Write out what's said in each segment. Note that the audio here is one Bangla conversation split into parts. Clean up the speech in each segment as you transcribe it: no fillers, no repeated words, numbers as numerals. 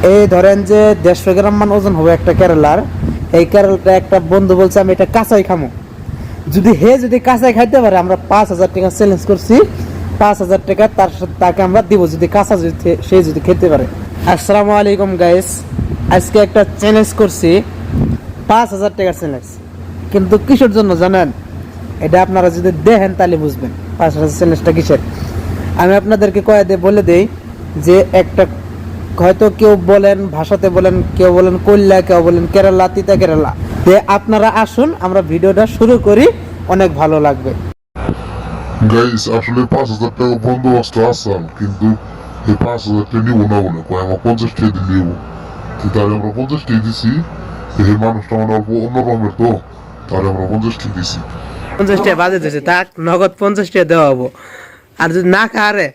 এই ধরেন যে 150 গ্রাম মান ওজন হবে একটা কেরালার। এই কেরালাটা একটা বন্ধু বলছে আমি এটা কাঁচাই খামো। যদি কাঁচাই খাইতে পারে, আমরা 5000 টাকা চ্যালেঞ্জ করছি। 5000 টাকা তাকে আমরা দিব যদি কাঁচা সে যদি খেতে পারে। আসসালামু আলাইকুম গাইস, আজকে একটা চ্যালেঞ্জ করছি, 5000 টাকার চ্যালেঞ্জ। কিন্তু কিসের জন্য জানেন? এটা আপনারা যদি দেখেন তাহলে বুঝবেন 5000 চ্যালেঞ্জটা কিসের। আমি আপনাদেরকে বলে দেই যে একটা হয়তো কেউ বলেন ভাষাতে বলেন, কেউ বলেন কল্যা, কেউ বলেন কেরালা, তিতা কেরালা। আপনারা আসুন, আমরা ভিডিওটা শুরু করি, অনেক ভালো লাগবে। গাইস আসলে 5000 টাকা বন্দোবস্ত আসলাম, কিন্তু এই 5000 টাকা নিবো না বলে আমার 50 টাকা দিয়ে নিবো। তাহলে আমরা 50 টাকা দিছি, এই মানুষটা মানে অল্প অন্যরকমের, তো তাহলে আমরা 50 টাকা দিছি। 50 টাকা বাজে দিয়েছে, তাক নগদ 50 টাকা দেওয়া হবো। আর যদি না খারে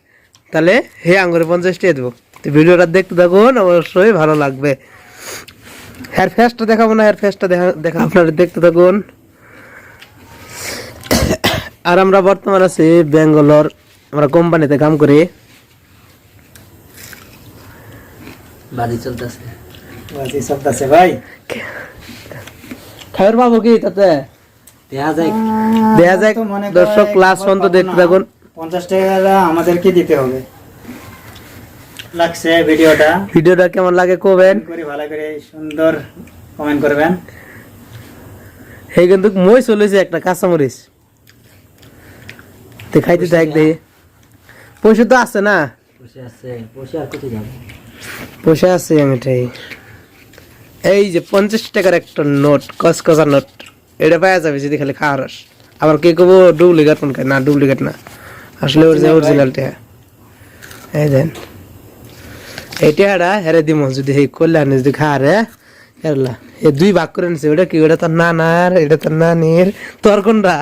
তাহলে হে আঙ্গুরে 50 টাকা দেবো। তো ভিডিওটা দেখতে থাকুন, অবশ্যই ভালো লাগবে। হেয়ার ফেসটা দেখাবো না, হেয়ার ফেসটা দেখা আপনারা দেখতে থাকুন। আর আমরা বর্তমান আছি ব্যাঙ্গালোর, আমরা কোম্পানিতে কাম করি। বাজি চলতেছে ভাই। খাবার পাবো কি তাতে দেখা যায় দর্শক ক্লাস পর্যন্ত দেখতে থাকুন। 50 টাকা আমাদেরকে দিতে হবে। লাগছে ভিডিওটা কেমন লাগে কবেন, ভালো করে সুন্দর কমেন্ট করবেন। এই কিন্তু মই চলেছে একটা কাঁচামরিচ খাইতে দেখ দে। পয়সা তো আছে না, পয়সা আছে এমনিটাই। এই যে 50 টাকার একটা নোট, কসকসা নোট, এটা পাওয়া যাবে যদি খালি খাওয়ার। আবার কে কব ডুপ্লিকেট কোন না, ডুপ্লিকেট না, আসলে অরিজিনালটা। এই দেন এইটা হেরে দিব যদি এই কল্যাণ যদি খাওয়ারে কেরলা। এই দুই ভাগ করে নিছে, ওটা কি, ওটা তোর নানার, এটা তোর নানির, তোর কোনটা?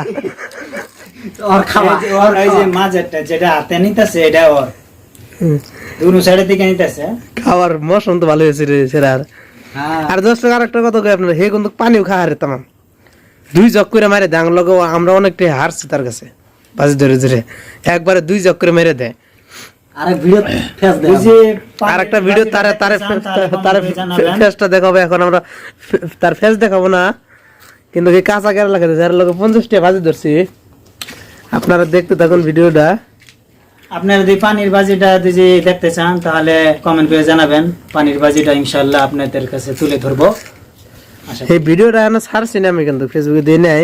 খাওয়ার মৌসুম তো ভালো হয়েছে রে সেরার। আর 10 টাকা আরেকটা কথা কই আপনার, হে কিন্তু পানিও খাওয়া রে তামাম। 2 জগ করে মারে দেয় লোক, আমরা অনেকটাই হারছি তার কাছে। বাজি ধরে ধরে একবারে 2 জগ করে মেরে দেয়। আরেকটা ভিডিও তার ফেসটা দেখাবো। এখন আমরা তার ফেস দেখাবো না, কিন্তু কাঁচা কেরালা খেতে যার লোক 50 টাকা বাজি ধরছি। আপনারা দেখতে থাকুন ভিডিওটা। আপনারা যদি পানির বাজিটা যদি দেখতে চান তাহলে কমেন্ট করে জানাবেন। পানির বাজিটা ইনশাআল্লাহ আপনাদের কাছে তুলে ধরবো। এই ভিডিওটা এখন ছাড়ছি না আমি, কিন্তু ফেসবুকে দিই নাই,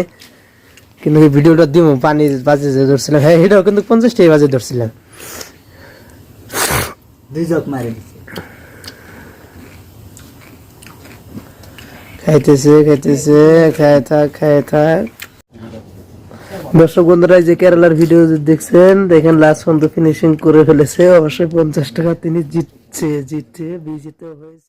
কিন্তু এই ভিডিওটা দিব। পানির বাজি যে ধরছিলাম, হ্যাঁ এটাও কিন্তু 50 টাকা বাজি ধরছিলাম। 2 জগ মারে দিছে। খাইতেছে খায় থাক। দর্শক বন্ধুরা, যে কেরালার ভিডিও দেখছেন, দেখেন লাস্ট পর্যন্ত ফিনিশিং করে ফেলেছে। অবশ্যই 50 টাকা তিনি জিতছে, বিজেতা হয়েছে।